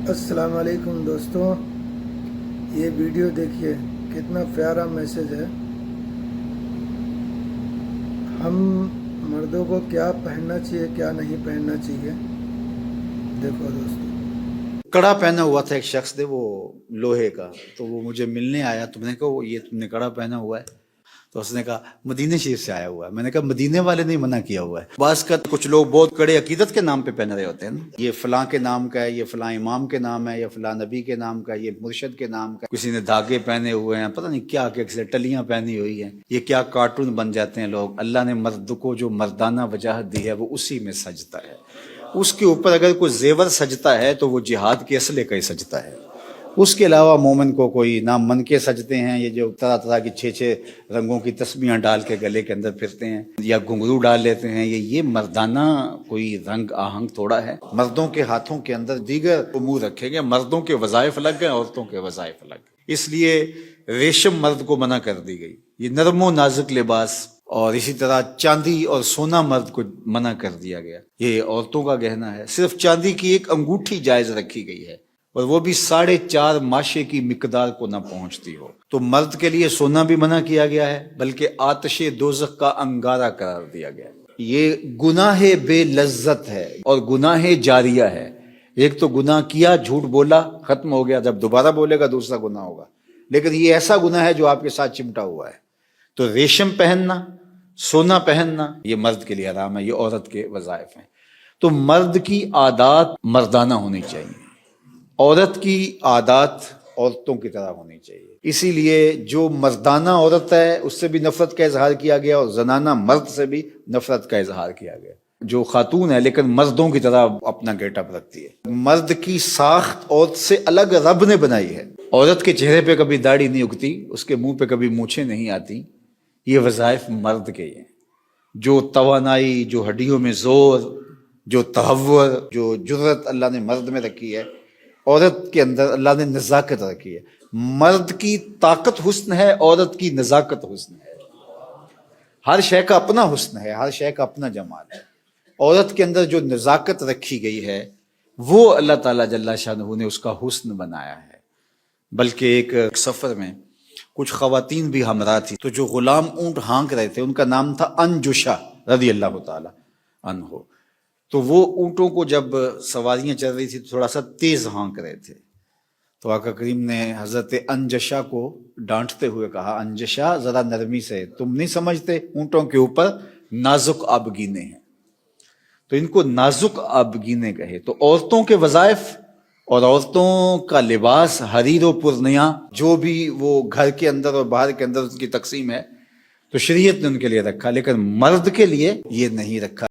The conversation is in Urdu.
السلام علیکم دوستوں، یہ ویڈیو دیکھیے کتنا پیارا میسج ہے۔ ہم مردوں کو کیا پہننا چاہیے کیا نہیں پہننا چاہیے، دیکھو دوستوں۔ کڑا پہنا ہوا تھا ایک شخص نے، وہ لوہے کا، تو وہ مجھے ملنے آیا۔ تم نے کہا یہ تم نے کڑا پہنا ہوا ہے؟ تو اس نے کہا مدینے شریف سے آیا ہوا ہے۔ میں نے کہا مدینے والے نے منع کیا ہوا ہے۔ بعض کا کچھ لوگ بہت کڑے عقیدت کے نام پہ پہن رہے ہوتے ہیں نا، یہ فلاں کے نام کا ہے، یہ فلاں امام کے نام ہے، یا فلاں نبی کے نام کا ہے، یہ مرشد کے نام کا ہے۔ کسی نے دھاگے پہنے ہوئے ہیں، پتہ نہیں کیا کسی نے ٹلیاں پہنی ہوئی ہیں، یہ کیا کارٹون بن جاتے ہیں لوگ۔ اللہ نے مرد کو جو مردانہ وجاہت دی ہے وہ اسی میں سجتا ہے۔ اس کے اوپر اگر کوئی زیور سجتا ہے تو وہ جہاد کے اسلحے کا ہی سجتا ہے۔ اس کے علاوہ مومن کو کوئی نہ من کے سجتے ہیں، یہ جو طرح طرح کی 6 رنگوں کی تسبیحاں ڈال کے گلے کے اندر پھرتے ہیں، یا گھنگرو ڈال لیتے ہیں، یہ مردانہ کوئی رنگ آہنگ تھوڑا ہے۔ مردوں کے ہاتھوں کے اندر دیگر امور رکھے گئے، مردوں کے وظائف الگ ہیں، عورتوں کے وظائف الگ ہیں۔ اس لیے ریشم مرد کو منع کر دی گئی، یہ نرم و نازک لباس، اور اسی طرح چاندی اور سونا مرد کو منع کر دیا گیا، یہ عورتوں کا گہنا ہے۔ صرف چاندی کی ایک انگوٹھی جائز رکھی گئی ہے، اور وہ بھی 4.5 ماشے کی مقدار کو نہ پہنچتی ہو۔ تو مرد کے لیے سونا بھی منع کیا گیا ہے، بلکہ آتش دوزخ کا انگارہ قرار دیا گیا ہے۔ یہ گناہ بے لذت ہے اور گناہ جاریہ ہے۔ ایک تو گناہ کیا، جھوٹ بولا، ختم ہو گیا، جب دوبارہ بولے گا دوسرا گناہ ہوگا، لیکن یہ ایسا گناہ ہے جو آپ کے ساتھ چمٹا ہوا ہے۔ تو ریشم پہننا، سونا پہننا، یہ مرد کے لیے حرام ہے، یہ عورت کے وظائف ہیں۔ تو مرد کی عادات مردانہ ہونی چاہیے، عورت کی عادات عورتوں کی طرح ہونی چاہیے۔ اسی لیے جو مردانہ عورت ہے اس سے بھی نفرت کا اظہار کیا گیا، اور زنانہ مرد سے بھی نفرت کا اظہار کیا گیا۔ جو خاتون ہے لیکن مردوں کی طرح اپنا گیٹ اپ رکھتی ہے۔ مرد کی ساخت عورت سے الگ رب نے بنائی ہے۔ عورت کے چہرے پہ کبھی داڑھی نہیں اگتی، اس کے منہ پہ کبھی مونچھیں نہیں آتی، یہ وظائف مرد کے ہیں۔ جو توانائی، جو ہڈیوں میں زور، جو تحور، جو جرت اللہ نے مرد میں رکھی ہے، عورت کے اندر اللہ نے نزاکت رکھی ہے۔ مرد کی طاقت حسن ہے، عورت کی نزاکت حسن ہے۔ ہر شے کا اپنا حسن ہے، ہر شے کا اپنا جمال ہے۔ عورت کے اندر جو نزاکت رکھی گئی ہے وہ اللہ تعالیٰ جل شانہ نے اس کا حسن بنایا ہے۔ بلکہ ایک سفر میں کچھ خواتین بھی ہمراہ تھی، تو جو غلام اونٹ ہانک رہے تھے ان کا نام تھا انجشا رضی اللہ تعالیٰ عنہ۔ تو وہ اونٹوں کو جب سواریاں چل رہی تھی تو تھوڑا سا تیز ہانک رہے تھے، تو آقا کریم نے حضرت انجشا کو ڈانٹتے ہوئے کہا، انجشا ذرا نرمی سے، تم نہیں سمجھتے اونٹوں کے اوپر نازک آبگینے ہیں، تو ان کو نازک آبگینے کہے۔ تو عورتوں کے وظائف اور عورتوں کا لباس حریر و پرنیا، جو بھی وہ گھر کے اندر اور باہر کے اندر اس کی تقسیم ہے، تو شریعت نے ان کے لیے رکھا، لیکن مرد کے لیے یہ نہیں رکھا۔